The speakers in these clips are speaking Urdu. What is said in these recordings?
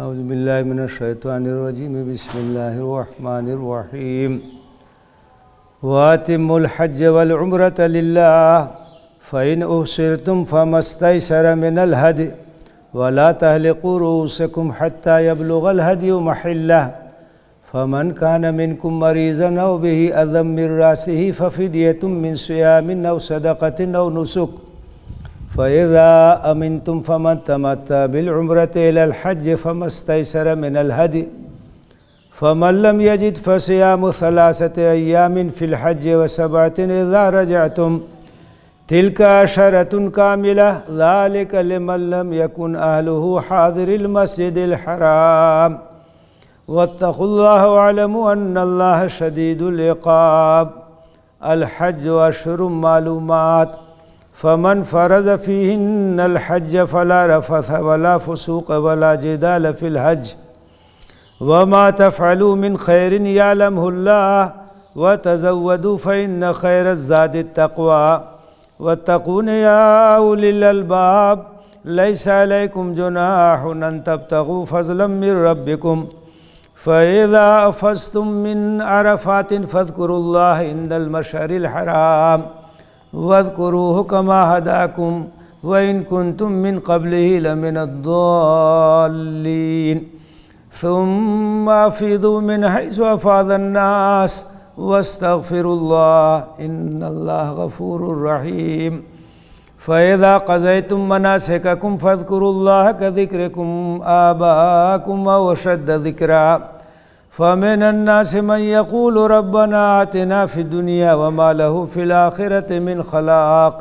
اعوذ باللہ من الشیطان الرجیم بسم اللہ الرحمن الرحیم وَأَتِمُّوا الْحَجَّ وَالْعُمْرَةَ لِلَّهِ فَإِنْ أُحْصِرْتُمْ فَمَا اسْتَيْسَرَ مِنَ الْهَدْيِ وَلَا تَهْلِقُوا رُءُوسَكُمْ حَتَّى يَبْلُغَ الْهَدْيُ مَحِلَّهُ فَمَنْ كَانَ مِنْكُمْ مَرِيضًا أَوْ بِهِ أَذًى مِنْ رَأْسِهِ فَفِدْيَةٌ مِنْ صِيَامٍ أَوْ صَدَقَةٍ أَوْ نُسُكٍ فَإِذَا أَمِنْتُمْ فَمَنْ تَمَتَّعَ بِالْعُمْرَةِ إِلَى الْحَجِّ فَمَا اسْتَيْسَرَ مِنَ الْهَدْيِ فَمَنْ لَمْ يَجِدْ فَصِيَامُ 3 أَيَّامٍ فِي الْحَجِّ و7 إِذَا رَجَعْتُمْ تِلْكَ 10 كَامِلَةٌ ذَلِكَ لِمَنْ لَمْ يَكُنْ أَهْلُهُ حَاضِرِي الْمَسْجِدِ الْحَرَامِ وَاتَّقُوا اللَّهَ وَاعْلَمُوا أَنَّ اللَّهَ شَدِيدُ الْعِقَابِ الْحَجُّ أَشْهُرٌ مَّعْلُومَاتٌ فَمَنْ فَرَضَ فِيهِنَّ الْحَجَّ فَلَا رَفَثَ وَلَا فُسُوقَ وَلَا جِدَالَ فِي الْحَجِّ وَمَا تَفْعَلُوا مِنْ خَيْرٍ يَعْلَمْهُ اللَّهُ وَتَزَوَّدُوا فَإِنَّ خَيْرَ الزَّادِ التَّقْوَىٰ وَاتَّقُونِ يَا أُولِي الْأَلْبَابِ لَيْسَ عَلَيْكُمْ جُنَاحٌ أَن تَبْتَغُوا فَضْلًا مِّن رَّبِّكُمْ فَإِذَا أَفَضْتُم مِّنْ عَرَفَاتٍ فاذكروا الله عند المشعر الحرام واذكروه كما هداكم وإن كنتم من قبله لمن الضالين ثم أفيضوا من حيث أفاض الناس واستغفروا الله إن الله غفور رحيم فإذا قضيتم مناسككم فاذكروا الله كذكركم آباءكم أو أشد ذكرا فمن الناس من يقول ربنا آتنا في الدنيا وما له في الآخرة من خلاق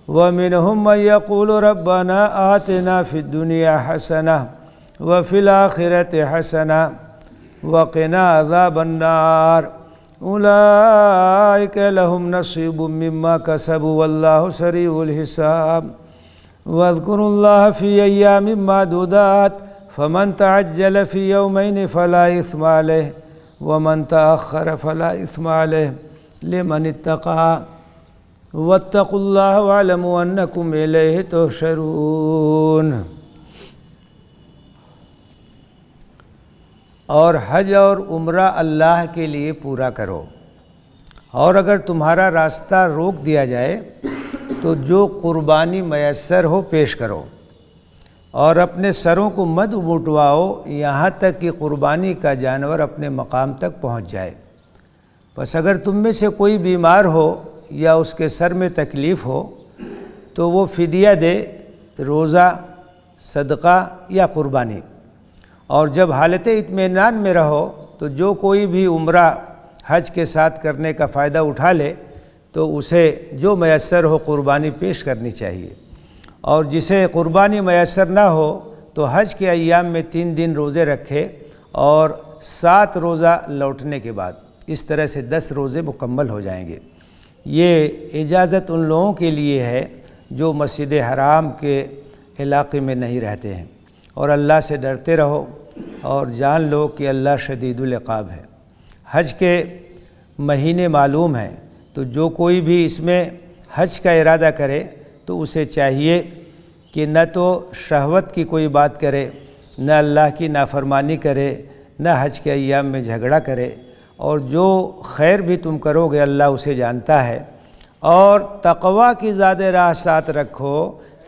ومنهم من يقول ربنا آتنا في الدنيا حسنة وفي الآخرة حسنة وقنا عذاب النار أولئك لهم نصيب مما كسبوا والله سريع الحساب واذكروا الله في أيام معدودات فمن تعجل في يومين فلا إثم عليه ومن تأخر فلا إثم عليه لمن اتقى واتقوا الله واعلموا أنكم إليه تحشرون۔ اور حج اور عمرہ اللہ کے لیے پورا کرو، اور اگر تمہارا راستہ روک دیا جائے تو جو قربانی میسر ہو پیش کرو، اور اپنے سروں کو مت مٹواؤ یہاں تک کہ قربانی کا جانور اپنے مقام تک پہنچ جائے۔ بس اگر تم میں سے کوئی بیمار ہو یا اس کے سر میں تکلیف ہو تو وہ فدیہ دے، روزہ، صدقہ یا قربانی۔ اور جب حالت اطمینان میں رہو تو جو کوئی بھی عمرہ حج کے ساتھ کرنے کا فائدہ اٹھا لے تو اسے جو میسر ہو قربانی پیش کرنی چاہیے، اور جسے قربانی میسر نہ ہو تو حج کے ایام میں 3 دن روزے رکھے اور 7 روزہ لوٹنے کے بعد، اس طرح سے 10 روزے مکمل ہو جائیں گے۔ یہ اجازت ان لوگوں کے لیے ہے جو مسجد حرام کے علاقے میں نہیں رہتے ہیں۔ اور اللہ سے ڈرتے رہو اور جان لو کہ اللہ شدید العقاب ہے۔ حج کے مہینے معلوم ہیں، تو جو کوئی بھی اس میں حج کا ارادہ کرے تو اسے چاہیے کہ نہ تو شہوت کی کوئی بات کرے، نہ اللہ کی نافرمانی کرے، نہ حج کے ایام میں جھگڑا کرے، اور جو خیر بھی تم کرو گے اللہ اسے جانتا ہے۔ اور تقوی کی زیادہ راہ ساتھ رکھو،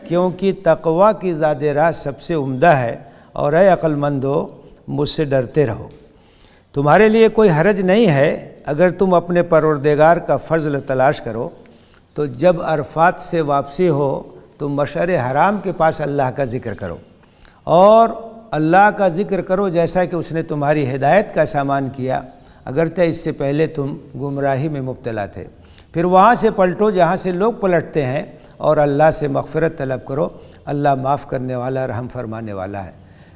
کیونکہ تقوی کی زیادہ راہ سب سے عمدہ ہے، اور اے عقل مندو مجھ سے ڈرتے رہو۔ تمہارے لیے کوئی حرج نہیں ہے اگر تم اپنے پروردگار کا فضل تلاش کرو، تو جب عرفات سے واپسی ہو تو مشعر حرام کے پاس اللہ کا ذکر کرو، اور اللہ کا ذکر کرو جیسا کہ اس نے تمہاری ہدایت کا سامان کیا، اگرچہ اس سے پہلے تم گمراہی میں مبتلا تھے۔ پھر وہاں سے پلٹو جہاں سے لوگ پلٹتے ہیں، اور اللہ سے مغفرت طلب کرو، اللہ معاف کرنے والا رحم فرمانے والا ہے۔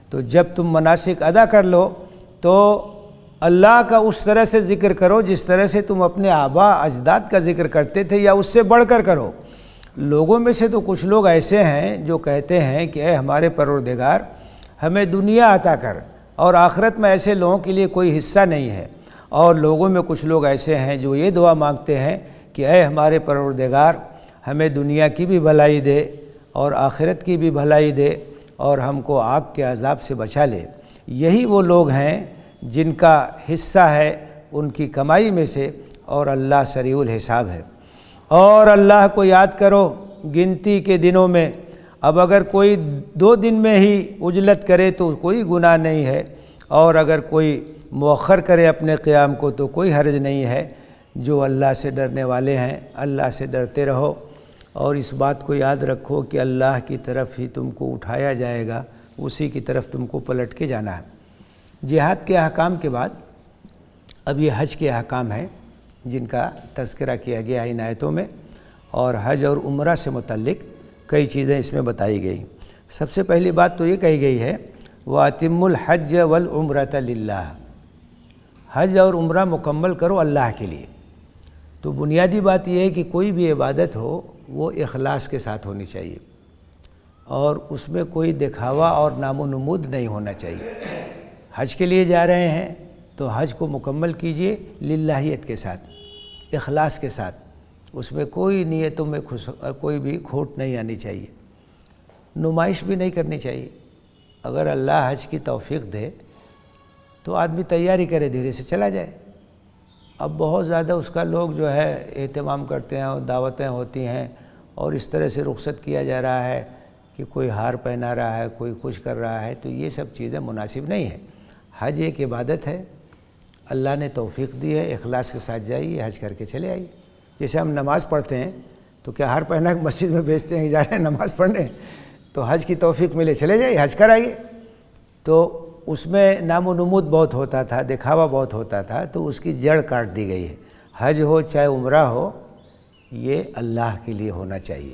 تو جب تم مناسک ادا کر لو تو اللہ کا اس طرح سے ذکر کرو جس طرح سے تم اپنے آباء اجداد کا ذکر کرتے تھے، یا اس سے بڑھ کر کرو۔ لوگوں میں سے تو کچھ لوگ ایسے ہیں جو کہتے ہیں کہ اے ہمارے پروردگار ہمیں دنیا عطا کر، اور آخرت میں ایسے لوگوں کے لیے کوئی حصہ نہیں ہے۔ اور لوگوں میں کچھ لوگ ایسے ہیں جو یہ دعا مانگتے ہیں کہ اے ہمارے پروردگار ہمیں دنیا کی بھی بھلائی دے اور آخرت کی بھی بھلائی دے، اور ہم کو آگ کے عذاب سے بچا لے۔ یہی وہ لوگ ہیں جن کا حصہ ہے ان کی کمائی میں سے، اور اللہ سریع الحساب ہے۔ اور اللہ کو یاد کرو گنتی کے دنوں میں۔ اب اگر کوئی 2 دن میں ہی عجلت کرے تو کوئی گناہ نہیں ہے، اور اگر کوئی مؤخر کرے اپنے قیام کو تو کوئی حرج نہیں ہے۔ جو اللہ سے ڈرنے والے ہیں اللہ سے ڈرتے رہو، اور اس بات کو یاد رکھو کہ اللہ کی طرف ہی تم کو اٹھایا جائے گا، اسی کی طرف تم کو پلٹ کے جانا ہے۔ جہاد کے احکام کے بعد اب یہ حج کے احکام ہیں جن کا تذکرہ کیا گیا ان آیتوں میں، اور حج اور عمرہ سے متعلق کئی چیزیں اس میں بتائی گئی۔ سب سے پہلی بات تو یہ کہی گئی ہے وَأَتِمُّ الْحَجَّ وَالْعُمْرَةَ لِلَّهِ، حج اور عمرہ مکمل کرو اللہ کے لیے۔ تو بنیادی بات یہ ہے کہ کوئی بھی عبادت ہو وہ اخلاص کے ساتھ ہونی چاہیے، اور اس میں کوئی دکھاوا اور نام و نمود نہیں ہونا چاہیے۔ حج کے لیے جا رہے ہیں تو حج کو مکمل کیجئے للہیت کے ساتھ، اخلاص کے ساتھ، اس میں کوئی نیتوں میں کوئی بھی کھوٹ نہیں آنی چاہیے، نمائش بھی نہیں کرنی چاہیے۔ اگر اللہ حج کی توفیق دے تو آدمی تیاری کرے، دھیرے سے چلا جائے۔ اب بہت زیادہ اس کا لوگ جو ہے اہتمام کرتے ہیں، اور دعوتیں ہوتی ہیں، اور اس طرح سے رخصت کیا جا رہا ہے کہ کوئی ہار پہنا رہا ہے، کوئی کچھ کر رہا ہے، تو یہ سب چیزیں مناسب نہیں ہیں۔ حج ایک عبادت ہے، اللہ نے توفیق دی ہے، اخلاص کے ساتھ جائیے، حج کر کے چلے آئیے۔ جیسے ہم نماز پڑھتے ہیں تو کیا ہار پہنا کے مسجد میں بھیجتے ہیں کہ جا رہے ہیں نماز پڑھنے؟ تو حج کی توفیق ملے چلے جائیے، حج کر آئیے۔ تو اس میں نام و نمود بہت ہوتا تھا، دکھاوا بہت ہوتا تھا، تو اس کی جڑ کاٹ دی گئی ہے۔ حج ہو چاہے عمرہ ہو، یہ اللہ کے لیے ہونا چاہیے،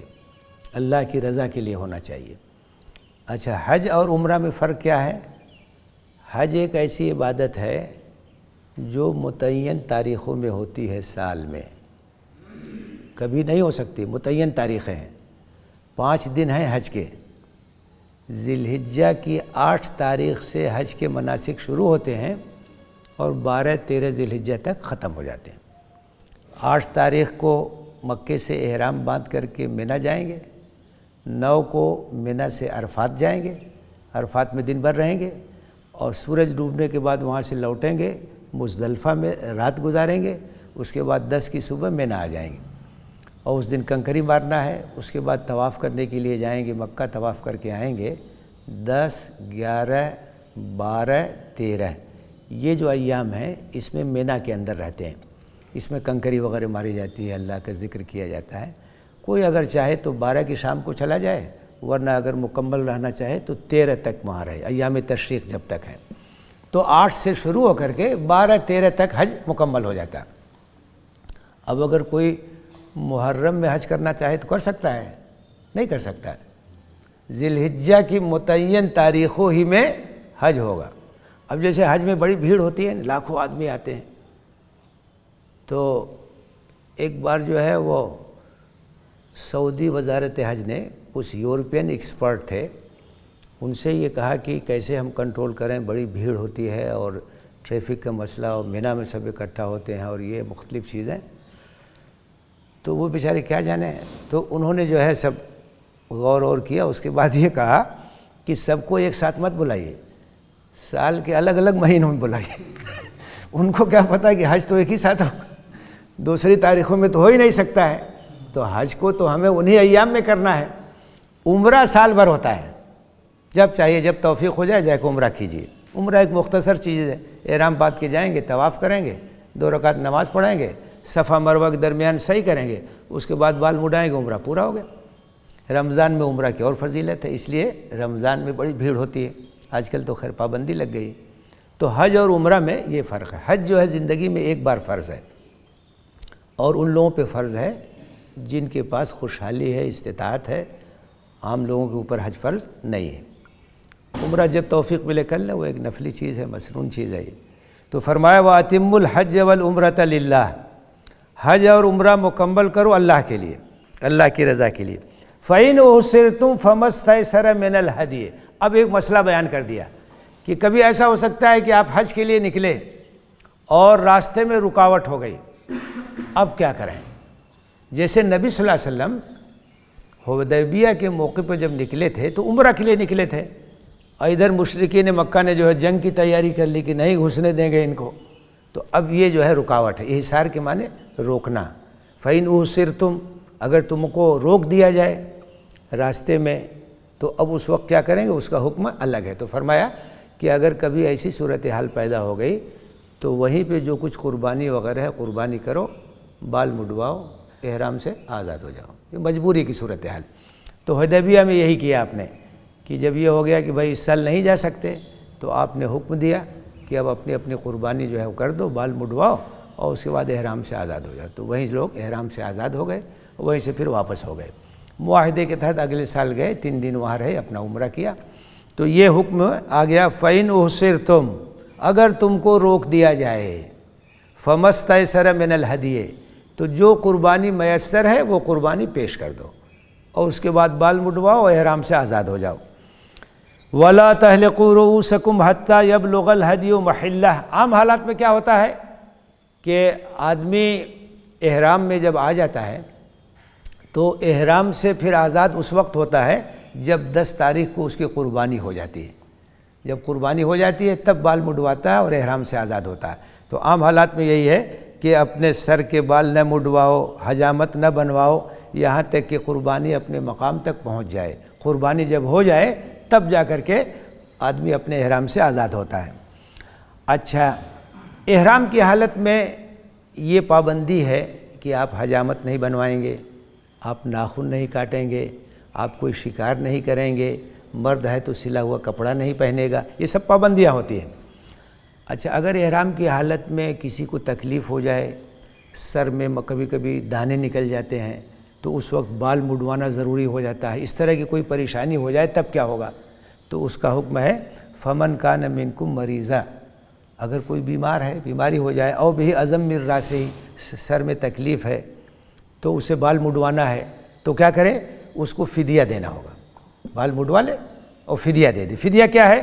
اللہ کی رضا کے لیے ہونا چاہیے۔ اچھا، حج اور عمرہ میں فرق کیا ہے؟ حج ایک ایسی عبادت ہے جو متعین تاریخوں میں ہوتی ہے، سال میں کبھی نہیں ہو سکتی، متعین تاریخیں ہیں۔ 5 دن ہیں حج کے، ذی الحجہ کی 8 تاریخ سے حج کے مناسک شروع ہوتے ہیں اور 12-13 ذی الحجہ تک ختم ہو جاتے ہیں۔ 8 تاریخ کو مکے سے احرام باندھ کر کے منی جائیں گے، 9 کو منی سے عرفات جائیں گے، عرفات میں دن بھر رہیں گے، اور سورج ڈوبنے کے بعد وہاں سے لوٹیں گے، مزدلفہ میں رات گزاریں گے، اس کے بعد 10 کی صبح منی آ جائیں گے، اور اس دن کنکری مارنا ہے۔ اس کے بعد طواف کرنے کے لیے جائیں گے، مکہ طواف کر کے آئیں گے۔ 10، 11، 12، 13 یہ جو ایام ہیں اس میں منی کے اندر رہتے ہیں، اس میں کنکری وغیرہ ماری جاتی ہے، اللہ کا ذکر کیا جاتا ہے۔ کوئی اگر چاہے تو 12 کی شام کو چلا جائے، ورنہ اگر مکمل رہنا چاہے تو 13 تک وہاں رہے، ایام تشریق جب تک ہے۔ تو 8 سے شروع ہو کر کے 12-13 تک حج مکمل ہو جاتا ہے۔ اب اگر کوئی محرم میں حج کرنا چاہے تو کر سکتا ہے؟ نہیں کر سکتا ہے۔ ذی الحجہ کی متعین تاریخوں ہی میں حج ہوگا۔ اب جیسے حج میں بڑی بھیڑ ہوتی ہے، لاکھوں آدمی آتے ہیں، تو ایک بار جو ہے وہ سعودی وزارت حج نے کچھ یورپین ایکسپرٹ تھے، ان سے یہ کہا کہ کیسے ہم کنٹرول کریں، بڑی بھیڑ ہوتی ہے اور ٹریفک کا مسئلہ، اور منی میں سب اکٹھا ہوتے ہیں اور یہ مختلف چیزیں، تو وہ بیچارے کیا جانے۔ تو انہوں نے جو ہے سب غور کیا، اس کے بعد یہ کہا کہ سب کو ایک ساتھ مت بلائیے، سال کے الگ الگ مہینوں میں بلائیے۔ ان کو کیا پتہ کہ حج تو ایک ہی ساتھ ہوگا، دوسری تاریخوں میں تو ہو ہی نہیں سکتا ہے، تو حج کو تو ہمیں انہی ایام میں کرنا ہے۔ عمرہ سال بھر ہوتا ہے، جب چاہیے جب توفیق ہو جائے جا کے عمرہ کیجیے۔ عمرہ ایک مختصر چیز ہے، احرام باندھ کے جائیں گے، طواف کریں گے، 2 رکعت نماز پڑھیں گے، صفا مروہ کے درمیان صحیح کریں گے، اس کے بعد بال مڈائیں گے، عمرہ پورا ہو گیا۔ رمضان میں عمرہ کی اور فضیلت ہے، اس لیے رمضان میں بڑی بھیڑ ہوتی ہے، آج کل تو خیر پابندی لگ گئی۔ تو حج اور عمرہ میں یہ فرق ہے۔ حج جو ہے زندگی میں ایک بار فرض ہے، اور ان لوگوں پہ فرض ہے جن کے پاس خوشحالی ہے، استطاعت ہے، عام لوگوں کے اوپر حج فرض نہیں ہے۔ عمرہ جب توفیق ملے کر لیں، وہ ایک نفلی چیز ہے، مسنون چیز ہے یہ۔ تو فرمایا وَأَتِمُّ الْحَجَّ وَالْعُمْرَةَ لِلَّهِ، حج اور عمرہ مکمل کرو اللہ کے لیے، اللہ کی رضا کے لیے۔ فَإِنْ أُحْصِرْتُمْ فَمَا اسْتَيْسَرَ مِنَ الْهَدْيِ، اب ایک مسئلہ بیان کر دیا کہ کبھی ایسا ہو سکتا ہے کہ آپ حج کے لیے نکلے اور راستے میں رکاوٹ ہو گئی، اب کیا کریں؟ جیسے نبی صلی اللہ علیہ وسلم حدیبیہ کے موقع پہ جب نکلے تھے تو عمرہ کے لیے نکلے تھے، اور ادھر مشرکین مکہ نے جو ہے جنگ کی تیاری کر لی کہ نہیں گھسنے دیں گے ان کو، تو اب یہ جو ہے رکاوٹ ہے۔ احصار کے معنی روکنا۔ فَإِنْ أُحْصِرْتُمْ، اگر تم کو روک دیا جائے راستے میں تو اب اس وقت کیا کریں گے، اس کا حکم الگ ہے۔ تو فرمایا کہ اگر کبھی ایسی صورتحال پیدا ہو گئی تو وہیں پہ جو کچھ قربانی وغیرہ ہے قربانی کرو، بال مڈواؤ، احرام سے آزاد ہو جاؤ۔ یہ مجبوری کی صورتحال۔ تو حدیبیہ میں یہی کیا آپ نے کہ جب یہ ہو گیا کہ بھائی اس سال نہیں جا سکتے تو آپ نے حکم دیا کہ اب اپنی اپنی قربانی جو ہے وہ کر دو، بال مڈواؤ، اور اس کے بعد احرام سے آزاد ہو جاؤ۔ تو وہیں لوگ احرام سے آزاد ہو گئے، وہیں سے پھر واپس ہو گئے۔ معاہدے کے تحت اگلے سال گئے، 3 دن وہاں رہے، اپنا عمرہ کیا۔ تو یہ حکم آ گیا فَإِنْ أُحْصِرْتُمْ، اگر تم کو روک دیا جائے، فَمَا اسْتَيْسَرَ مِنَ الْهَدْيِ، تو جو قربانی میسر ہے وہ قربانی پیش کر دو، اور اس کے بعد بال مڈواؤ اور احرام سے آزاد ہو جاؤ۔ وَلَا تَحْلِقُوا رُؤُوسَكُمْ حَتَّى يَبْلُغَ الْهَدْيُ مَحِلَّهُ۔ عام حالات میں کیا ہوتا ہے کہ آدمی احرام میں جب آ جاتا ہے تو احرام سے پھر آزاد اس وقت ہوتا ہے جب 10 تاریخ کو اس کی قربانی ہو جاتی ہے۔ جب قربانی ہو جاتی ہے تب بال مڈواتا ہے اور احرام سے آزاد ہوتا ہے۔ تو عام حالات میں یہی ہے کہ اپنے سر کے بال نہ مڈواؤ، حجامت نہ بنواؤ، یہاں تک کہ قربانی اپنے مقام تک پہنچ جائے۔ قربانی جب ہو جائے تب جا کر کے آدمی اپنے احرام سے آزاد ہوتا ہے۔ اچھا، احرام کی حالت میں یہ پابندی ہے کہ آپ حجامت نہیں بنوائیں گے، آپ ناخن نہیں کاٹیں گے، آپ کوئی شکار نہیں کریں گے، مرد ہے تو سلا ہوا کپڑا نہیں پہنے گا، یہ سب پابندیاں ہوتی ہیں۔ اچھا، اگر احرام کی حالت میں کسی کو تکلیف ہو جائے، سر میں کبھی کبھی دانے نکل جاتے ہیں تو اس وقت بال مڈوانا ضروری ہو جاتا ہے، اس طرح کی کوئی پریشانی ہو جائے تب کیا ہوگا؟ تو اس کا حکم ہے فَمَنْ كَانَ مِنْكُمْ مَرِيضًا، اگر کوئی بیمار ہے، بیماری ہو جائے، اور بھی عظم من راسہ، سر میں تکلیف ہے تو اسے بال مڈوانا ہے، تو کیا کرے؟ اس کو فدیہ دینا ہوگا، بال مڈوا لے اور فدیہ دے دے۔ فدیہ کیا ہے؟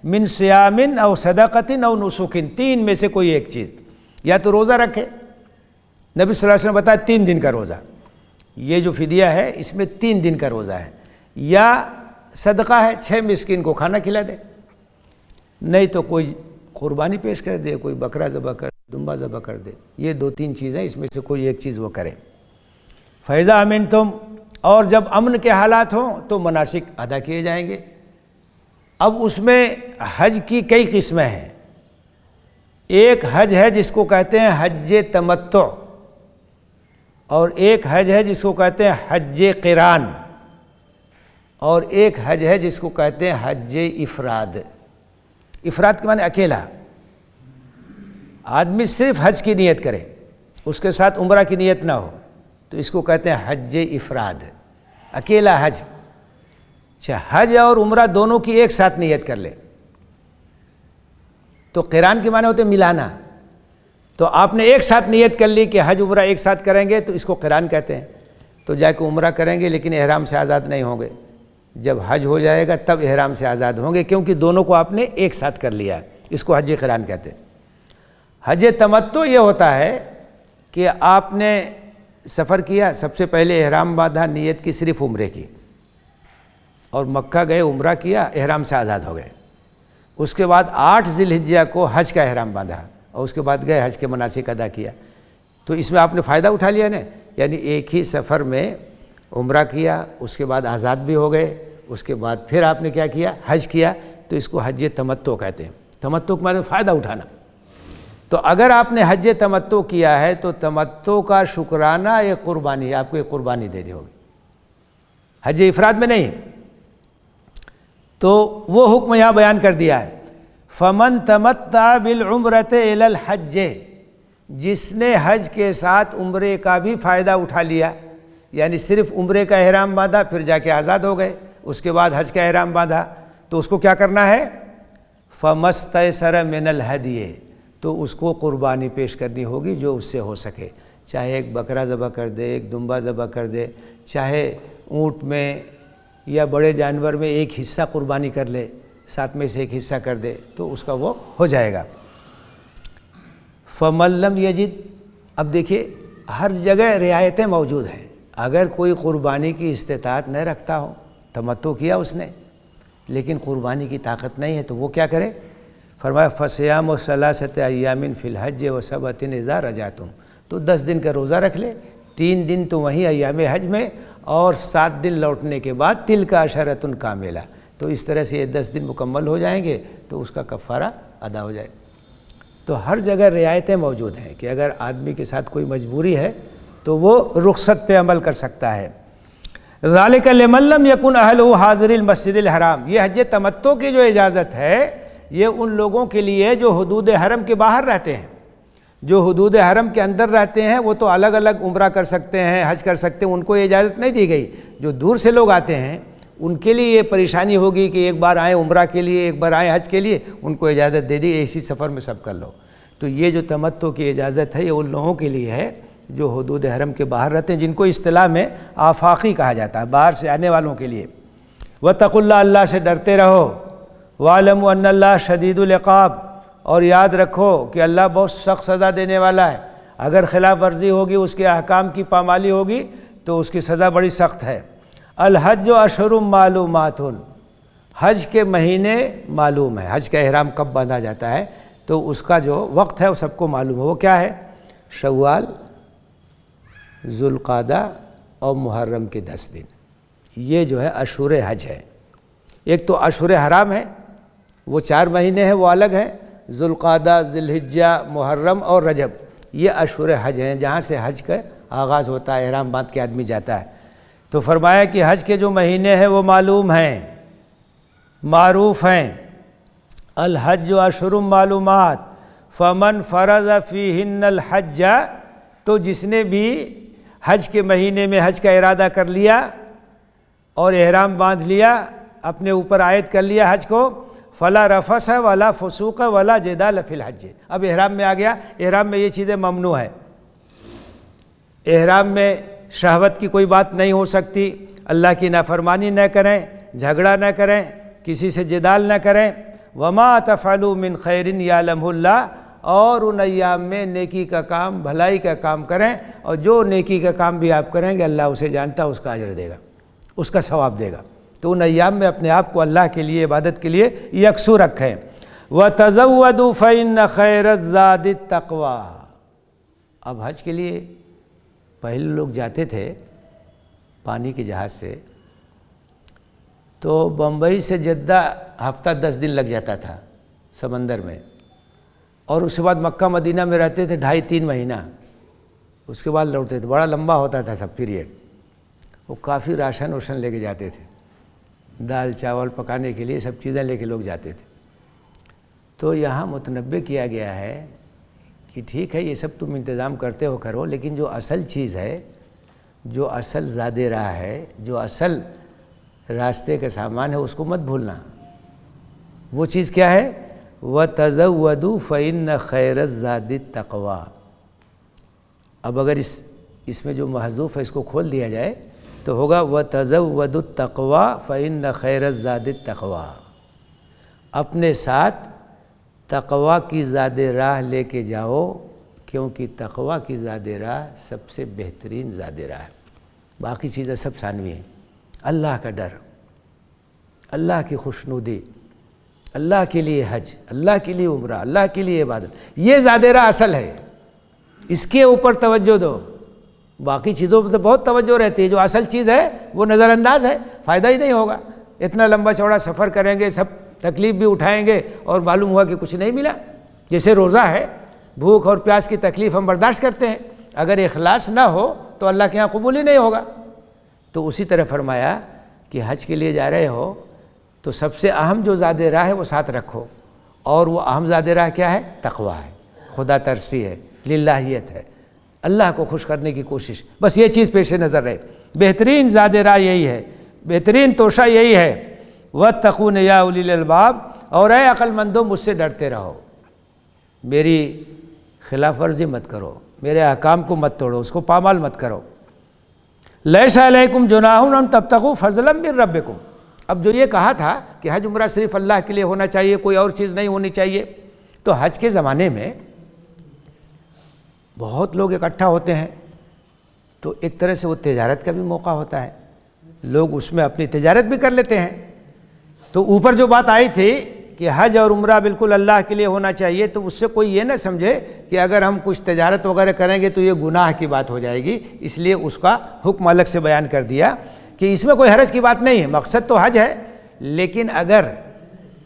من صیام او صدقۃ او نسک، 3 میں سے کوئی ایک چیز، یا تو روزہ رکھے، نبی صلی اللہ علیہ وسلم بتایا 3 دن کا روزہ، یہ جو فدیہ ہے اس میں 3 دن کا روزہ ہے، یا صدقہ ہے 6 مسکین کو کھانا کھلا دے، نہیں تو کوئی قربانی پیش کر دے، کوئی بکرا ذبح کر دے، دمبا ذبح کر دے، یہ 2-3 چیزیں اس میں سے کوئی ایک چیز وہ کرے۔ فَإِذَا أَمِنْتُمْ، اور جب امن کے حالات ہوں تو مناسک ادا کیے جائیں گے۔ اب اس میں حج کی کئی قسمیں ہیں۔ ایک حج ہے جس کو کہتے ہیں حج تمتع، اور ایک حج ہے جس کو کہتے ہیں حج قران، اور ایک حج ہے جس کو کہتے ہیں حج افراد۔ افراد کے معنی اکیلا، آدمی صرف حج کی نیت کرے، اس کے ساتھ عمرہ کی نیت نہ ہو، تو اس کو کہتے ہیں حج افراد، اکیلا حج۔ اچھا، حج اور عمرہ دونوں کی ایک ساتھ نیت کر لے تو قران کے معنی ہوتے ہیں ملانا۔ تو آپ نے ایک ساتھ نیت کر لی کہ حج عمرہ ایک ساتھ کریں گے تو اس کو قران کہتے ہیں، تو جا کے عمرہ کریں گے لیکن احرام سے آزاد نہیں ہوں گے، جب حج ہو جائے گا تب احرام سے آزاد ہوں گے، کیونکہ دونوں کو آپ نے ایک ساتھ کر لیا، اس کو حج قران کہتے ہیں۔ حج تمتع یہ ہوتا ہے کہ آپ نے سفر کیا، سب سے پہلے احرام باندھا، نیت کی صرف عمرے کی، اور مکہ گئے، عمرہ کیا، احرام سے آزاد ہو گئے۔ اس کے بعد 8 ذی الحجہ کو حج کا احرام باندھا، اور اس کے بعد گئے حج کے مناسک ادا کیا۔ تو اس میں آپ نے فائدہ اٹھا لیا نا، یعنی ایک ہی سفر میں عمرہ کیا، اس کے بعد آزاد بھی ہو گئے، اس کے بعد پھر آپ نے کیا کیا؟ حج کیا، تو اس کو حج تمتع کہتے ہیں۔ تمتع کے معنی فائدہ اٹھانا۔ تو اگر آپ نے حج تمتع کیا ہے تو تمتع کا شکرانہ ایک قربانی ہے، آپ کو ایک قربانی دینی ہوگی، حج افراد میں نہیں۔ تو وہ حکم یہاں بیان کر دیا ہے، فَمَن تَمَتَّعَ بِالْعُمْرَةِ إِلَى الْحَجِّ، جس نے حج کے ساتھ عمرے کا بھی فائدہ اٹھا لیا، یعنی صرف عمرے کا احرام باندھا پھر جا کے آزاد ہو گئے، اس کے بعد حج کا احرام باندھا، تو اس کو کیا کرنا ہے؟ فَمَا اسْتَيْسَرَ مِنَ الْهَدْيِ، تو اس کو قربانی پیش کرنی ہوگی جو اس سے ہو سکے، چاہے ایک بکرا ذبح کر دے، ایک دمبا ذبح کر دے، چاہے اونٹ میں یا بڑے جانور میں ایک حصہ قربانی کر لے، 7 میں سے ایک حصہ کر دے تو اس کا وہ ہو جائے گا۔ فَمَن لَّمْ يَجِدْ، اب دیکھیے ہر جگہ رعایتیں موجود ہیں، اگر کوئی قربانی کی استطاعت نہ رکھتا ہو، تمتع کیا اس نے لیکن قربانی کی طاقت نہیں ہے، تو وہ کیا کرے؟ فرمایا فصیام ثلاثۃ ایام فی الحج وسبۃ اذا رجعتم، تو 10 دن کا روزہ رکھ لے، 3 دن تو وہیں ایام حج میں اور 7 دن لوٹنے کے بعد تلک عشرۃ کاملہ، تو اس طرح سے یہ 10 دن مکمل ہو جائیں گے تو اس کا کفارہ ادا ہو جائے۔ تو ہر جگہ رعایتیں موجود ہیں کہ اگر آدمی کے ساتھ کوئی مجبوری ہے تو وہ رخصت پہ عمل کر سکتا ہے۔ ذالک لمن لم یکن اہلہ حاضر المسجد الحرام، یہ حج تمتع کی جو اجازت ہے یہ ان لوگوں کے لیے جو حدود حرم کے باہر رہتے ہیں۔ جو حدود حرم کے اندر رہتے ہیں وہ تو الگ الگ عمرہ کر سکتے ہیں، حج کر سکتے ہیں، ان کو اجازت نہیں دی گئی۔ جو دور سے لوگ آتے ہیں ان کے لیے یہ پریشانی ہوگی کہ ایک بار آئیں عمرہ کے لیے، ایک بار آئیں حج کے لیے، ان کو اجازت دے دی اسی سفر میں سب کر لو۔ تو یہ جو تمتع کی اجازت ہے یہ ان لوگوں کے لیے ہے جو حدود حرم کے باہر رہتے ہیں، جن کو اصطلاح میں آفاقی کہا جاتا ہے، باہر سے آنے والوں کے لیے۔ وَاتَّقُوا اللَّهَ، اللہ سے ڈرتے رہو۔ وَاعْلَمُوا أَنَّ اللَّهَ شَدِيدُ الْعِقَابِ، اور یاد رکھو کہ اللہ بہت سخت سزا دینے والا ہے، اگر خلاف ورزی ہوگی، اس کے احکام کی پامالی ہوگی تو اس کی سزا بڑی سخت ہے۔ الحج اشہر معلومات، حج کے مہینے معلوم ہے، حج کا احرام کب باندھا جاتا ہے تو اس کا جو وقت ہے وہ سب کو معلوم ہے، وہ کیا ہے؟ شوال، ذوالقعدہ اور محرم کے 10 دن، یہ جو ہے اشہر حج ہے۔ ایک تو اشہر حرام ہے، وہ 4 مہینے ہیں، وہ الگ ہیں، ذوالقعدہ، ذی الحجہ، محرم اور رجب، یہ اشہر حج ہیں جہاں سے حج کا آغاز ہوتا ہے، احرام باندھ کے آدمی جاتا ہے۔ تو فرمایا کہ حج کے جو مہینے ہیں وہ معلوم ہیں، معروف ہیں۔ الحج اشہر معلومات فمن فرض فیہن الحج، تو جس نے بھی حج کے مہینے میں حج کا ارادہ کر لیا اور احرام باندھ لیا، اپنے اوپر عائد کر لیا حج کو، فلا رفث ولا فسوق ولا جدال فی الحج، اب احرام میں آ گیا، احرام میں یہ چیزیں ممنوع ہے، احرام میں شہوت کی کوئی بات نہیں ہو سکتی، اللہ کی نافرمانی نہ کریں، جھگڑا نہ کریں، کسی سے جدال نہ کریں۔ وما تفعلوا من خیر یعلمہ اللہ، اور ان ایام میں نیکی کا کام، بھلائی کا کام کریں، اور جو نیکی کا کام بھی آپ کریں گے اللہ اسے جانتا ہے، اس کا اجر دے گا، اس کا ثواب دے گا۔ تو ان ایام میں اپنے آپ کو اللہ کے لیے، عبادت کے لیے یکسو رکھیں۔ وَتَزَوَّدُوا فَإِنَّ خَيْرَ الزَّادِ التَّقْوَىٰ، اب حج کے لیے پہلے لوگ جاتے تھے پانی کے جہاز سے، تو بمبئی سے جدہ ہفتہ 10 دن لگ جاتا تھا سمندر میں، اور اس کے بعد مکہ مدینہ میں رہتے تھے 2.5-3 مہینہ، اس کے بعد لوٹتے تھے، بڑا لمبا ہوتا تھا سب پیریڈ۔ وہ کافی راشن وشن لے کے جاتے تھے، دال چاول پکانے کے لیے سب چیزیں لے کے لوگ جاتے تھے۔ تو یہاں متنبہ کیا گیا ہے کہ ٹھیک ہے یہ سب تم انتظام کرتے ہو کرو، لیکن جو اصل چیز ہے، جو اصل زاد راہ ہے، جو اصل راستے کا سامان ہے، اس کو مت بھولنا۔ وہ چیز کیا ہے؟ وَتَزَوَّدُوا فَإِنَّ خَيْرَ الزَّادِ التَّقْوَىٰ۔ اب اگر اس میں جو محذوف ہے اس کو کھول دیا جائے تو ہوگا وَتَزَوَّدُوا التَّقْوَىٰ فَإِنَّ خَيْرَ الزَّادِ التَّقْوَىٰ، اپنے ساتھ تقویٰ کی زاد راہ لے کے جاؤ، کیونکہ تقویٰ کی زاد راہ سب سے بہترین زاد راہ ہے، باقی چیزیں سب ثانوی ہیں۔ اللہ کا ڈر، اللہ کی خوشنودی، اللہ کے لیے حج، اللہ کے لیے عمرہ، اللہ کے لیے عبادت، یہ زاد راہ اصل ہے، اس کے اوپر توجہ دو۔ باقی چیزوں پر تو بہت توجہ رہتی ہے، جو اصل چیز ہے وہ نظر انداز ہے، فائدہ ہی نہیں ہوگا۔ اتنا لمبا چوڑا سفر کریں گے، سب تکلیف بھی اٹھائیں گے اور معلوم ہوا کہ کچھ نہیں ملا۔ جیسے روزہ ہے، بھوک اور پیاس کی تکلیف ہم برداشت کرتے ہیں، اگر اخلاص نہ ہو تو اللہ کے ہاں قبول ہی نہیں ہوگا۔ تو اسی طرح فرمایا کہ حج کے لیے جا رہے ہو تو سب سے اہم جو زاد راہ ہے وہ ساتھ رکھو، اور وہ اہم زاد راہ کیا ہے؟ تقویٰ ہے، خدا ترسی ہے، للہیت ہے، اللہ کو خوش کرنے کی کوشش، بس یہ چیز پیش نظر رہے۔ بہترین زاد راہ یہی ہے، بہترین توشہ یہی ہے۔ وَاتَّقُونِ يَا أُولِي الْأَلْبَابِ، اور اے عقل مندوں مجھ سے ڈرتے رہو، میری خلاف ورزی مت کرو، میرے احکام کو مت توڑو، اس کو پامال مت کرو۔ لَيْسَ عَلَيْكُمْ جُنَاحٌ أَن تَبْتَغُوا فَضْلًا مِّن رَبِّكُمْ، اب جو یہ کہا تھا کہ حج عمرہ صرف اللہ کے لیے ہونا چاہیے، کوئی اور چیز نہیں ہونی چاہیے، تو حج کے زمانے میں بہت لوگ اکٹھا ہوتے ہیں، تو ایک طرح سے وہ تجارت کا بھی موقع ہوتا ہے، لوگ اس میں اپنی تجارت بھی کر لیتے ہیں۔ تو اوپر جو بات آئی تھی کہ حج اور عمرہ بالکل اللہ کے لیے ہونا چاہیے، تو اس سے کوئی یہ نہ سمجھے کہ اگر ہم کچھ تجارت وغیرہ کریں گے تو یہ گناہ کی بات ہو جائے گی، اس لیے اس کا حکم الگ سے بیان کر دیا کہ اس میں کوئی حرج کی بات نہیں ہے، مقصد تو حج ہے، لیکن اگر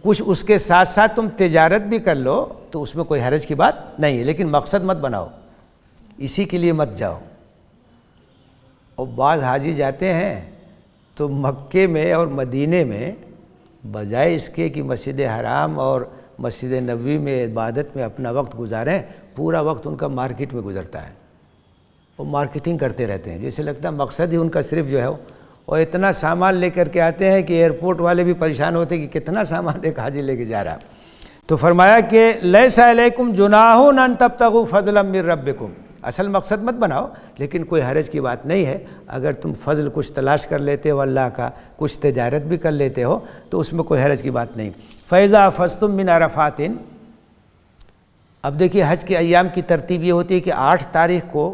کچھ اس کے ساتھ ساتھ تم تجارت بھی کر لو تو اس میں کوئی حرج کی بات نہیں ہے، لیکن مقصد مت بناؤ، اسی کے لیے مت جاؤ۔ اور بعض حاجی جاتے ہیں تو مکے میں اور مدینے میں بجائے اس کے کہ مسجد حرام اور مسجد نبوی میں عبادت میں اپنا وقت گزاریں، پورا وقت ان کا مارکیٹ میں گزرتا ہے، وہ مارکیٹنگ کرتے رہتے ہیں، جیسے لگتا ہے مقصد ہی ان کا صرف جو ہے اور اتنا سامان لے کر کے آتے ہیں کہ ایئرپورٹ والے بھی پریشان ہوتے ہیں کہ کتنا سامان ایک حاجی لے کے جا رہا۔ تو فرمایا کہ لیس علیکم جناح ان تبتغوا فضلا من ربکم، اصل مقصد مت بناؤ، لیکن کوئی حرج کی بات نہیں ہے اگر تم فضل کچھ تلاش کر لیتے ہو اللہ کا، کچھ تجارت بھی کر لیتے ہو تو اس میں کوئی حرج کی بات نہیں۔ فَإِذَا أَفَضْتُم مِّنْ عَرَفَاتٍ، اب دیکھیے حج کے ایام کی ترتیب یہ ہوتی ہے کہ 8 تاریخ کو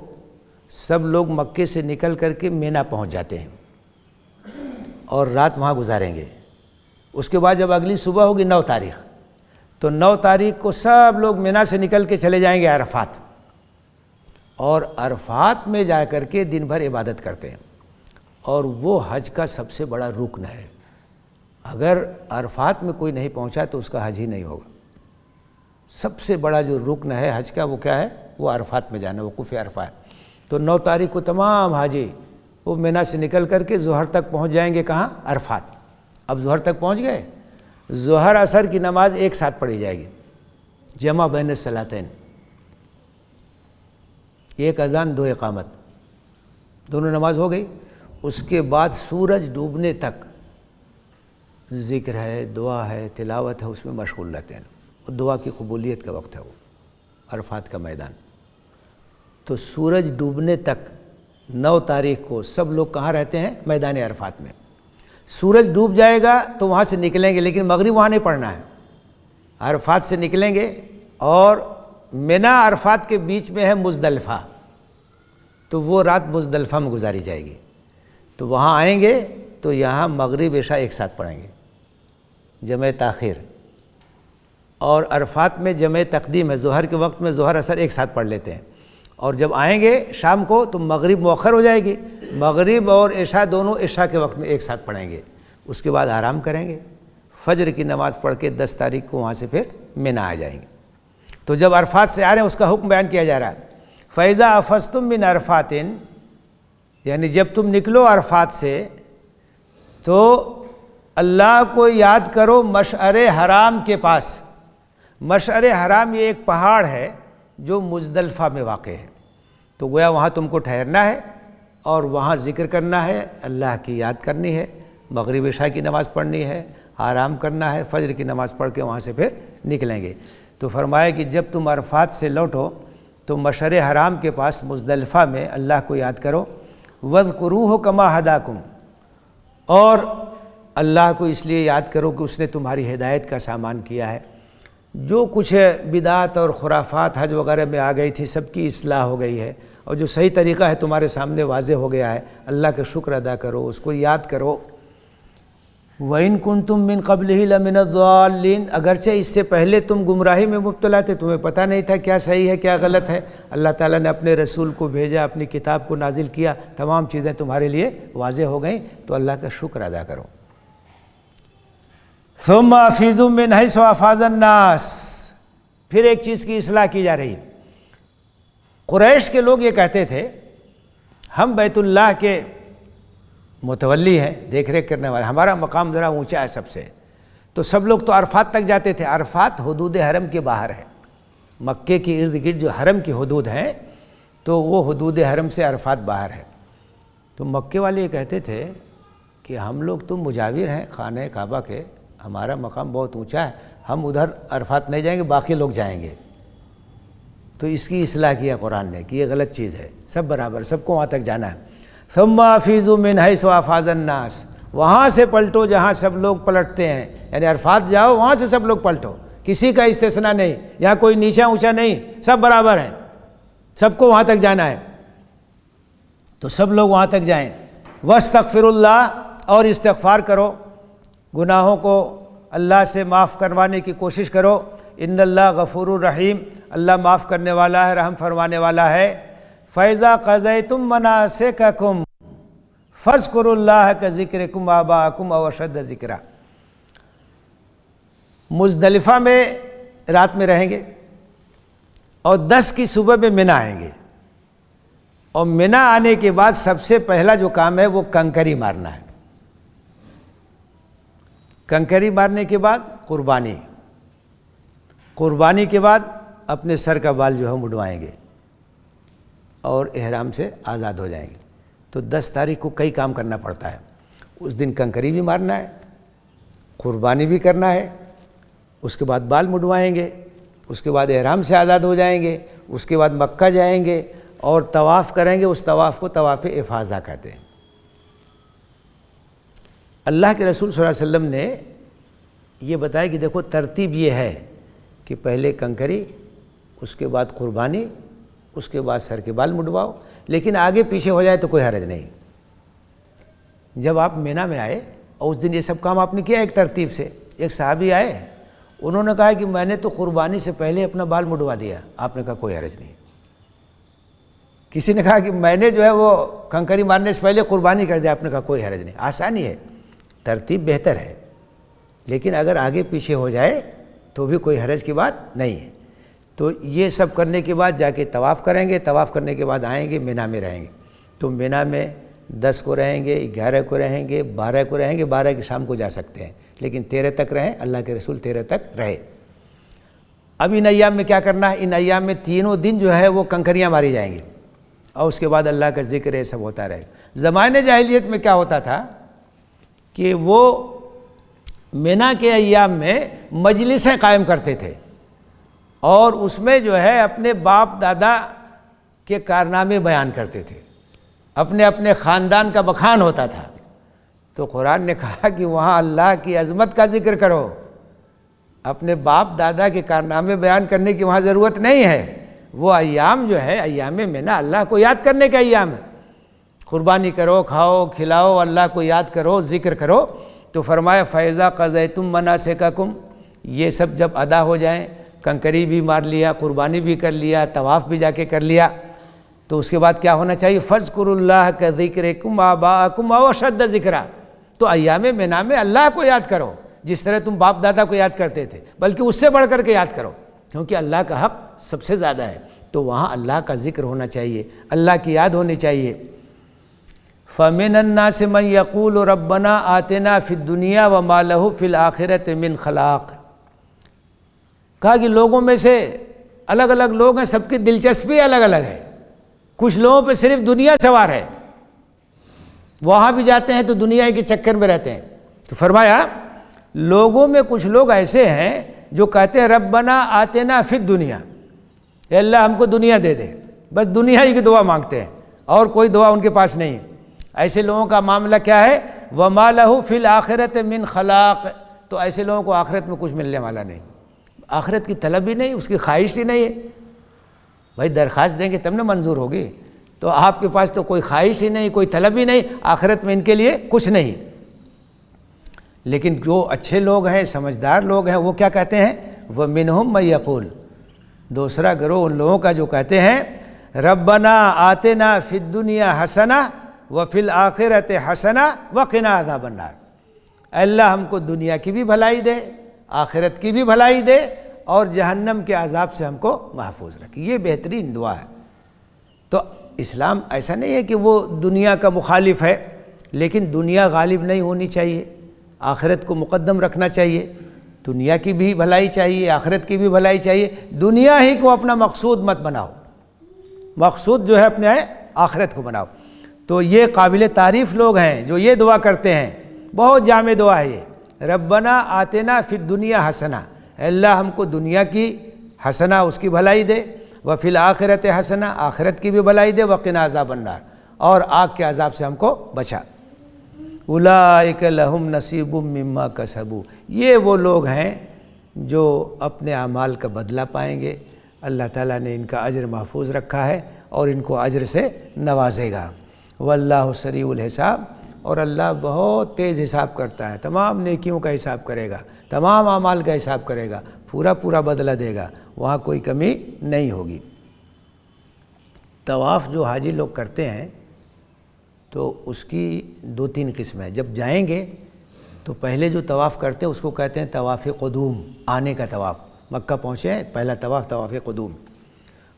سب لوگ مکے سے نکل کر کے مینا پہنچ جاتے ہیں اور رات وہاں گزاریں گے۔ اس کے بعد جب اگلی صبح ہوگی 9 تاریخ، تو 9 تاریخ کو سب لوگ مینا سے نکل کے چلے جائیں گے عرفات، اور عرفات میں جا کر کے دن بھر عبادت کرتے ہیں، اور وہ حج کا سب سے بڑا رکن ہے۔ اگر عرفات میں کوئی نہیں پہنچا تو اس کا حج ہی نہیں ہوگا۔ سب سے بڑا جو رکن ہے حج کا وہ کیا ہے؟ وہ عرفات میں جانا، وقوف عرفہ ہے۔ تو 9 تاریخ کو تمام حاجی وہ مینا سے نکل کر کے ظہر تک پہنچ جائیں گے، کہاں؟ عرفات۔ اب ظہر تک پہنچ گئے، ظہر عصر کی نماز ایک ساتھ پڑھی جائے گی، جمع بین الصلاتین، ایک اذان 2 اقامت، دونوں نماز ہو گئی۔ اس کے بعد سورج ڈوبنے تک ذکر ہے، دعا ہے، تلاوت ہے، اس میں مشغول رہتے ہیں، دعا کی قبولیت کا وقت ہے وہ عرفات کا میدان۔ تو سورج ڈوبنے تک 9 تاریخ کو سب لوگ کہاں رہتے ہیں؟ میدان عرفات میں۔ سورج ڈوب جائے گا تو وہاں سے نکلیں گے، لیکن مغرب وہاں نہیں پڑھنا ہے، عرفات سے نکلیں گے، اور مینا عرفات کے بیچ میں ہے مزدلفہ، تو وہ رات مزدلفہ میں گزاری جائے گی۔ تو وہاں آئیں گے تو یہاں مغرب عشاء ایک ساتھ پڑھیں گے، جمع تاخیر، اور عرفات میں جمع تقدیم ہے، ظہر کے وقت میں ظہر عصر ایک ساتھ پڑھ لیتے ہیں، اور جب آئیں گے شام کو تو مغرب مؤخر ہو جائے گی، مغرب اور عشاء دونوں عشاء کے وقت میں ایک ساتھ پڑھیں گے، اس کے بعد آرام کریں گے، فجر کی نماز پڑھ کے 10 تاریخ کو وہاں سے پھر مینا آ جائیں گے۔ تو جب عرفات سے آ رہے ہیں اس کا حکم بیان کیا جا رہا ہے، فَإِذَا أَفَضْتُم مِّنْ عَرَفَاتٍ، یعنی جب تم نکلو عرفات سے تو اللہ کو یاد کرو مشعر حرام کے پاس۔ مشعر حرام یہ ایک پہاڑ ہے جو مزدلفہ میں واقع ہے، تو گویا وہاں تم کو ٹھہرنا ہے اور وہاں ذکر کرنا ہے، اللہ کی یاد کرنی ہے، مغرب عشاء کی نماز پڑھنی ہے، آرام کرنا ہے، فجر کی نماز پڑھ کے وہاں سے پھر نکلیں گے۔ تو فرمایا کہ جب تم عرفات سے لوٹو تو مشعر حرام کے پاس مزدلفہ میں اللہ کو یاد کرو، وَاذْكُرُوهُ كَمَا هَدَاكُمْ، اور اللہ کو اس لیے یاد کرو کہ اس نے تمہاری ہدایت کا سامان کیا ہے۔ جو کچھ بدعات اور خرافات حج وغیرہ میں آ گئی تھی سب کی اصلاح ہو گئی ہے، اور جو صحیح طریقہ ہے تمہارے سامنے واضح ہو گیا ہے، اللہ کا شکر ادا کرو، اس کو یاد کرو۔ وَإِن كُنتُم مِّن قَبْلِهِ لَمِنَ الضَّالِّينَ، اگرچہ اس سے پہلے تم گمراہی میں مبتلا تھے، تمہیں پتہ نہیں تھا کیا صحیح ہے کیا غلط ہے، اللہ تعالیٰ نے اپنے رسول کو بھیجا، اپنی کتاب کو نازل کیا، تمام چیزیں تمہارے لیے واضح ہو گئیں، تو اللہ کا شکر ادا کرو۔ ثُمَّ أَفِيضُوا مِنْ حَيْثُ أَفَاضَ النَّاسُ، پھر ایک چیز کی اصلاح کی جا رہی ہے۔ قریش کے لوگ یہ کہتے تھے ہم بیت اللہ کے متولی ہیں، دیکھ ریکھ کرنے والے، ہمارا مقام ذرا اونچا ہے سب سے، تو سب لوگ تو عرفات تک جاتے تھے۔ عرفات حدود حرم کے باہر ہے، مکے کی ارد گرد جو حرم کی حدود ہیں تو وہ حدود حرم سے عرفات باہر ہے۔ تو مکے والے یہ کہتے تھے کہ ہم لوگ تو مجاور ہیں خانہ کعبہ کے، ہمارا مقام بہت اونچا ہے، ہم ادھر عرفات نہیں جائیں گے، باقی لوگ جائیں گے۔ تو اس کی اصلاح کیا قرآن نے کہ یہ غلط چیز ہے، سب برابر، سب کو وہاں تک جانا ہے۔ ثُمَّ أَفِيضُوا مِنْ حَيْثُ أَفَاضَ النَّاسُ، وہاں سے پلٹو جہاں سب لوگ پلٹتے ہیں، یعنی عرفات جاؤ وہاں سے سب لوگ پلٹو، کسی کا استثناء نہیں، یہاں کوئی نیچا اونچا نہیں، سب برابر ہیں، سب کو وہاں تک جانا ہے۔ تو سب لوگ وہاں تک جائیں۔ واستغفر اللہ، اور استغفار کرو، گناہوں کو اللہ سے معاف کروانے کی کوشش کرو۔ ان اللہ غفور الرحیم، اللہ معاف کرنے والا ہے، رحم فرمانے والا ہے۔ فَإِذَا قَضَيْتُم مَّنَاسِكَكُمْ فَاذْكُرُوا اللَّهَ كَذِكْرِكُمْ آبَاءَكُمْ أَوْ أَشَدَّ ذِكْرًا۔ مزدلفہ میں رات میں رہیں گے اور 10 کی صبح میں منی آئیں گے، اور منی آنے کے بعد سب سے پہلا جو کام ہے وہ کنکری مارنا ہے۔ کنکری مارنے کے بعد قربانی، قربانی کے بعد اپنے سر کا بال جو ہے مڈوائیں گے اور احرام سے آزاد ہو جائیں گے۔ تو 10 تاریخ کو کئی کام کرنا پڑتا ہے۔ اس دن کنکری بھی مارنا ہے، قربانی بھی کرنا ہے، اس کے بعد بال مڈوائیں گے، اس کے بعد احرام سے آزاد ہو جائیں گے، اس کے بعد مکہ جائیں گے اور طواف کریں گے۔ اس طواف کو طواف افاضہ کہتے ہیں۔ اللہ کے رسول صلی اللہ علیہ وسلم نے یہ بتایا کہ دیکھو ترتیب یہ ہے کہ پہلے کنکری، اس کے بعد قربانی، اس کے بعد سر کے بال مڈواؤ، لیکن آگے پیچھے ہو جائے تو کوئی حرج نہیں۔ جب آپ مینا میں آئے اور اس دن یہ سب کام آپ نے کیا ایک ترتیب سے، ایک صحابی آئے، انہوں نے کہا کہ میں نے تو قربانی سے پہلے اپنا بال مڈوا دیا۔ آپ نے کہا کوئی حرج نہیں۔ کسی نے کہا کہ میں نے جو ہے وہ کنکری مارنے سے پہلے قربانی کر دیا۔ آپ نے کہا کوئی حرج نہیں، آسانی ہے، ترتیب بہتر ہے، لیکن اگر آگے پیچھے ہو جائے تو بھی کوئی حرج کی بات نہیں ہے۔ تو یہ سب کرنے کے بعد جا کے طواف کریں گے، طواف کرنے کے بعد آئیں گے مینا میں رہیں گے۔ تو مینا میں 10 کو رہیں گے، 11 کو رہیں گے، 12 کو رہیں گے، 12 کی شام کو جا سکتے ہیں، لیکن 13 تک رہیں۔ اللہ کے رسول 13 تک رہے۔ اب ان ایام میں کیا کرنا ہے؟ ان ایام میں تینوں دن جو ہے وہ کنکریاں ماری جائیں گی اور اس کے بعد اللہ کا ذکر ہے، سب ہوتا رہے گا۔ زمانے جاہلیت میں کیا ہوتا تھا کہ وہ مینا کے ایام میں مجلسیں قائم کرتے تھے اور اس میں جو ہے اپنے باپ دادا کے کارنامے بیان کرتے تھے، اپنے اپنے خاندان کا بخان ہوتا تھا۔ تو قرآن نے کہا کہ وہاں اللہ کی عظمت کا ذکر کرو، اپنے باپ دادا کے کارنامے بیان کرنے کی وہاں ضرورت نہیں ہے۔ وہ ایام جو ہے ایام مینا اللہ کو یاد کرنے کا ایام ہے۔ قربانی کرو، کھاؤ کھلاؤ، اللہ کو یاد کرو، ذکر کرو۔ تو فرمایا فَإِذَا قَضَيْتُم مَّنَاسِكَكُمْ، یہ سب جب ادا ہو جائیں، کنکری بھی مار لیا، قربانی بھی کر لیا، طواف بھی جا کے کر لیا، تو اس کے بعد کیا ہونا چاہیے؟ فَاذْكُرُوا اللَّهَ كَذِكْرِكُمْ آبَاءَكُمْ أَوْ أَشَدَّ ذِكْرًا۔ تو ایام مینا میں اللہ کو یاد کرو جس طرح تم باپ دادا کو یاد کرتے تھے، بلکہ اس سے بڑھ کر کے یاد کرو، کیونکہ اللہ کا حق سب سے زیادہ ہے۔ تو وہاں اللہ کا ذکر ہونا چاہیے، اللہ کی یاد ہونی چاہیے۔ فَمِنَ النَّاسِ مَن يَقُولُ رَبَّنَا آتِنَا فِي الدُّنْيَا وَمَا لَهُ فِي الْآخِرَةِ مِنْ خَلَاقٍ۔ کہا کہ لوگوں میں سے الگ الگ لوگ ہیں، سب کی دلچسپی الگ الگ ہے۔ کچھ لوگوں پہ صرف دنیا سوار ہے، وہاں بھی جاتے ہیں تو دنیا کے چکر میں رہتے ہیں۔ تو فرمایا لوگوں میں کچھ لوگ ایسے ہیں جو کہتے ہیں ربنا آتنا فی الدنیا، اے اللہ ہم کو دنیا دے دے، بس دنیا ہی کی دعا مانگتے ہیں اور کوئی دعا ان کے پاس نہیں۔ ایسے لوگوں کا معاملہ کیا ہے؟ وَمَا لَهُ فِي الْآخِرَةِ مِنْ خَلَاقٍ۔ تو ایسے لوگوں کو آخرت میں کچھ ملنے والا نہیں، آخرت کی طلب ہی نہیں، اس کی خواہش ہی نہیں ہے۔ بھائی درخواست دیں گے تب نہ منظور ہوگی، تو آپ کے پاس تو کوئی خواہش ہی نہیں، کوئی طلب ہی نہیں، آخرت میں ان کے لیے کچھ نہیں۔ لیکن جو اچھے لوگ ہیں، سمجھدار لوگ ہیں، وہ کیا کہتے ہیں؟ وَمِنْهُم مَن يَقُولُ، دوسرا گروہ ان لوگوں کا جو کہتے ہیں ربنا آتنا فی الدنیا حسنہ وفی الآخرۃ حسنہ وقنا عذاب النار۔ اے اللہ ہم کو دنیا کی بھی بھلائی دے، آخرت کی بھی بھلائی دے، اور جہنم کے عذاب سے ہم کو محفوظ رکھے۔ یہ بہترین دعا ہے۔ تو اسلام ایسا نہیں ہے کہ وہ دنیا کا مخالف ہے، لیکن دنیا غالب نہیں ہونی چاہیے، آخرت کو مقدم رکھنا چاہیے۔ دنیا کی بھی بھلائی چاہیے، آخرت کی بھی بھلائی چاہیے۔ دنیا ہی کو اپنا مقصود مت بناؤ، مقصود جو ہے اپنے آخرت کو بناؤ۔ تو یہ قابل تعریف لوگ ہیں جو یہ دعا کرتے ہیں، بہت جامع دعا ہے یہ، ربنا آتنا فی الدنیا حسنہ، اے اللہ ہم کو دنیا کی حسنہ اس کی بھلائی دے، وفی الآخرۃ حسنہ آخرت کی بھی بھلائی دے، وقنا عذاب النار اور آگ کے عذاب سے ہم کو بچا۔ اولئک لہم نصیب مما کسبوا، یہ وہ لوگ ہیں جو اپنے اعمال کا بدلہ پائیں گے، اللہ تعالیٰ نے ان کا اجر محفوظ رکھا ہے اور ان کو اجر سے نوازے گا۔ واللہ سریع الحساب، اور اللہ بہت تیز حساب کرتا ہے، تمام نیکیوں کا حساب کرے گا، تمام اعمال کا حساب کرے گا، پورا بدلہ دے گا، وہاں کوئی کمی نہیں ہوگی۔ طواف جو حاجی لوگ کرتے ہیں تو اس کی 2-3 قسمیں ہیں۔ جب جائیں گے تو پہلے جو طواف کرتے ہیں اس کو کہتے ہیں طواف قدوم، آنے کا طواف، مکہ پہنچے پہلا طواف قدوم۔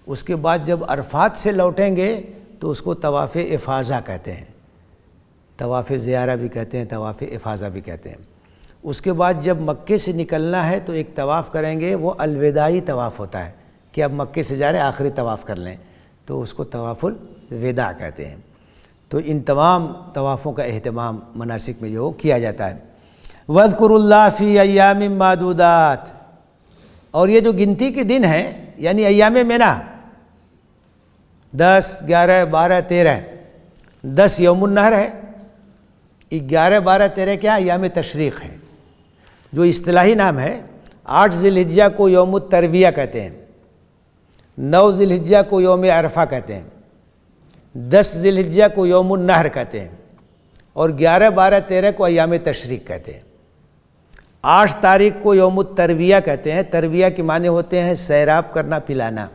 اس کے بعد جب عرفات سے لوٹیں گے تو اس کو طواف افاضہ کہتے ہیں، طواف زیارہ بھی کہتے ہیں، طواف افاضہ بھی کہتے ہیں۔ اس کے بعد جب مکے سے نکلنا ہے تو ایک طواف کریں گے، وہ الوداعی طواف ہوتا ہے کہ اب مکے سے جا رہے آخری طواف کر لیں، تو اس کو طواف الوداع کہتے ہیں۔ تو ان تمام طوافوں کا اہتمام مناسک میں جو کیا جاتا ہے۔ وَاذْكُرُوا اللَّهَ فِي أَيَّامٍ مَّعْدُودَاتٍ، اور یہ جو گنتی کے دن ہیں یعنی ایام منا، 10، 11، 12، 13، 10 یوم النحر ہے، 11، 12، 13 کیا ایام تشریق ہے، جو اصطلاحی نام ہے۔ 8 ذی الحجہ کو یوم الترویہ کہتے ہیں، 9 ذی الحجہ کو یوم عرفہ کہتے ہیں، 10 ذی الحجہ کو یوم النحر کہتے ہیں، اور 11، 12، 13 کو ایام تشریق کہتے ہیں۔ 8 تاریخ کو یوم الترویہ کہتے ہیں، ترویہ کے معنی ہوتے ہیں سیراب کرنا، پلانا۔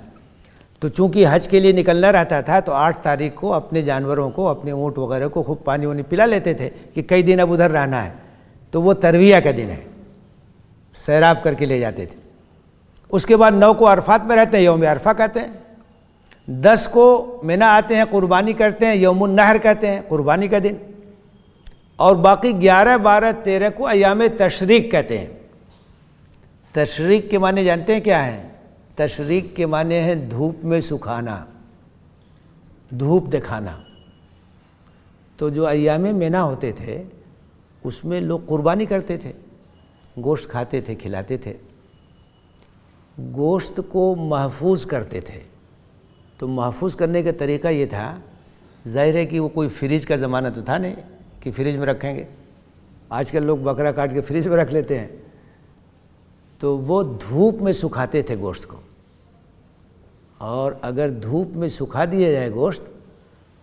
تو چونکہ حج کے لیے نکلنا رہتا تھا تو 8 تاریخ کو اپنے جانوروں کو، اپنے اونٹ وغیرہ کو خوب پانی وانی پلا لیتے تھے کہ کئی دن اب ادھر رہنا ہے، تو وہ ترویہ کا دن ہے، سیراب کر کے لے جاتے تھے۔ اس کے بعد 9 کو عرفات میں رہتے ہیں، یوم عرفہ کہتے ہیں۔ 10 کو منا آتے ہیں، قربانی کرتے ہیں، یوم النحر کہتے ہیں، قربانی کا دن۔ اور باقی 11، 12، 13 کو ایام تشریق کہتے ہیں۔ تشریق کے معنی جانتے ہیں کیا ہیں؟ تشریق کے معنی ہیں دھوپ میں سکھانا، دھوپ دکھانا۔ تو جو ایام منا ہوتے تھے اس میں لوگ قربانی کرتے تھے، گوشت کھاتے تھے، کھلاتے تھے، گوشت کو محفوظ کرتے تھے۔ تو محفوظ کرنے کا طریقہ یہ تھا، ظاہر ہے کہ وہ کوئی فریج کا زمانہ تو تھا نہیں کہ فریج میں رکھیں گے، آج کل لوگ بکرا کاٹ کے فریج میں رکھ لیتے ہیں۔ تو وہ دھوپ میں سکھاتے تھے گوشت کو، اور اگر دھوپ میں سکھا دیا جائے گوشت،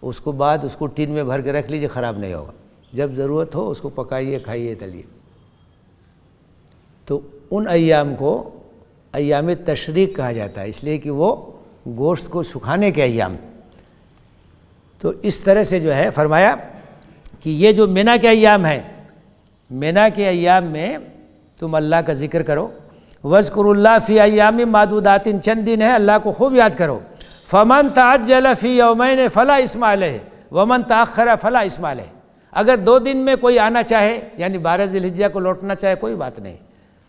اس کو بعد اس کو ٹین میں بھر کے رکھ لیجئے، خراب نہیں ہوگا، جب ضرورت ہو اس کو پکائیے، کھائیے، تلیے۔ تو ان ایام کو ایام تشریق کہا جاتا ہے، اس لیے کہ وہ گوشت کو سکھانے کے ایام۔ تو اس طرح سے جو ہے فرمایا کہ یہ جو منا کے ایام ہیں، منا کے ایام میں تم اللہ کا ذکر کرو۔ وَاذْكُرُوا اللَّهَ فِي أَيَّامٍ مَّعْدُودَاتٍ، چند دن ہے، اللہ کو خوب یاد کرو۔ فَمَن تَعَجَّلَ فِي يَوْمَيْنِ فَلَا إِثْمَ عَلَيْهِ وَمَن تَأَخَّرَ فَلَا إِثْمَ عَلَيْهِ، اگر 2 دن میں کوئی آنا چاہے یعنی 12 ذی الحجہ کو لوٹنا چاہے کوئی بات نہیں،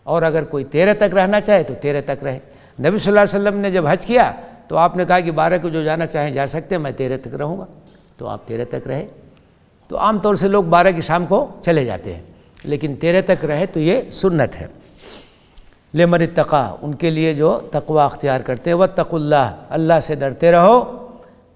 اور اگر کوئی 13 تک رہنا چاہے تو 13 تک رہے۔ نبی صلی اللہ علیہ وسلم نے جب حج کیا تو آپ نے کہا کہ 12 کو جو جانا چاہیں جا سکتے ہیں، میں 13 تک رہوں گا، تو آپ 13 تک رہے۔ تو عام طور سے لوگ 12 کی شام کو چلے جاتے ہیں، لیکن 13 تک رہے تو یہ سنت ہے۔ لمن اتقى، ان کے لیے جو تقوی اختیار کرتے ہیں۔ واتقوا اللہ، اللہ سے ڈرتے رہو۔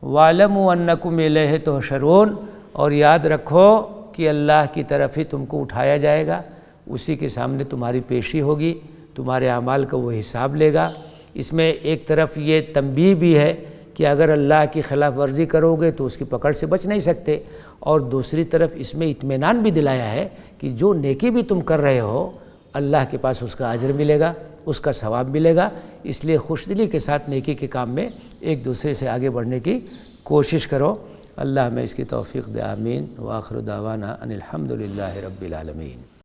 واعلموا انکم الیہ تحشرون، اور یاد رکھو کہ اللہ کی طرف ہی تم کو اٹھایا جائے گا، اسی کے سامنے تمہاری پیشی ہوگی، تمہارے اعمال کا وہ حساب لے گا۔ اس میں ایک طرف یہ تنبیہ بھی ہے کہ اگر اللہ کی خلاف ورزی کرو گے تو اس کی پکڑ سے بچ نہیں سکتے، اور دوسری طرف اس میں اطمینان بھی دلایا ہے کہ جو نیکی بھی تم کر رہے ہو اللہ کے پاس اس کا اجر ملے گا، اس کا ثواب ملے گا۔ اس لیے خوش دلی کے ساتھ نیکی کے کام میں ایک دوسرے سے آگے بڑھنے کی کوشش کرو۔ اللہ ہمیں اس کی توفیق دے، آمین۔ وآخر دعوانا ان الحمد للہ رب العالمین۔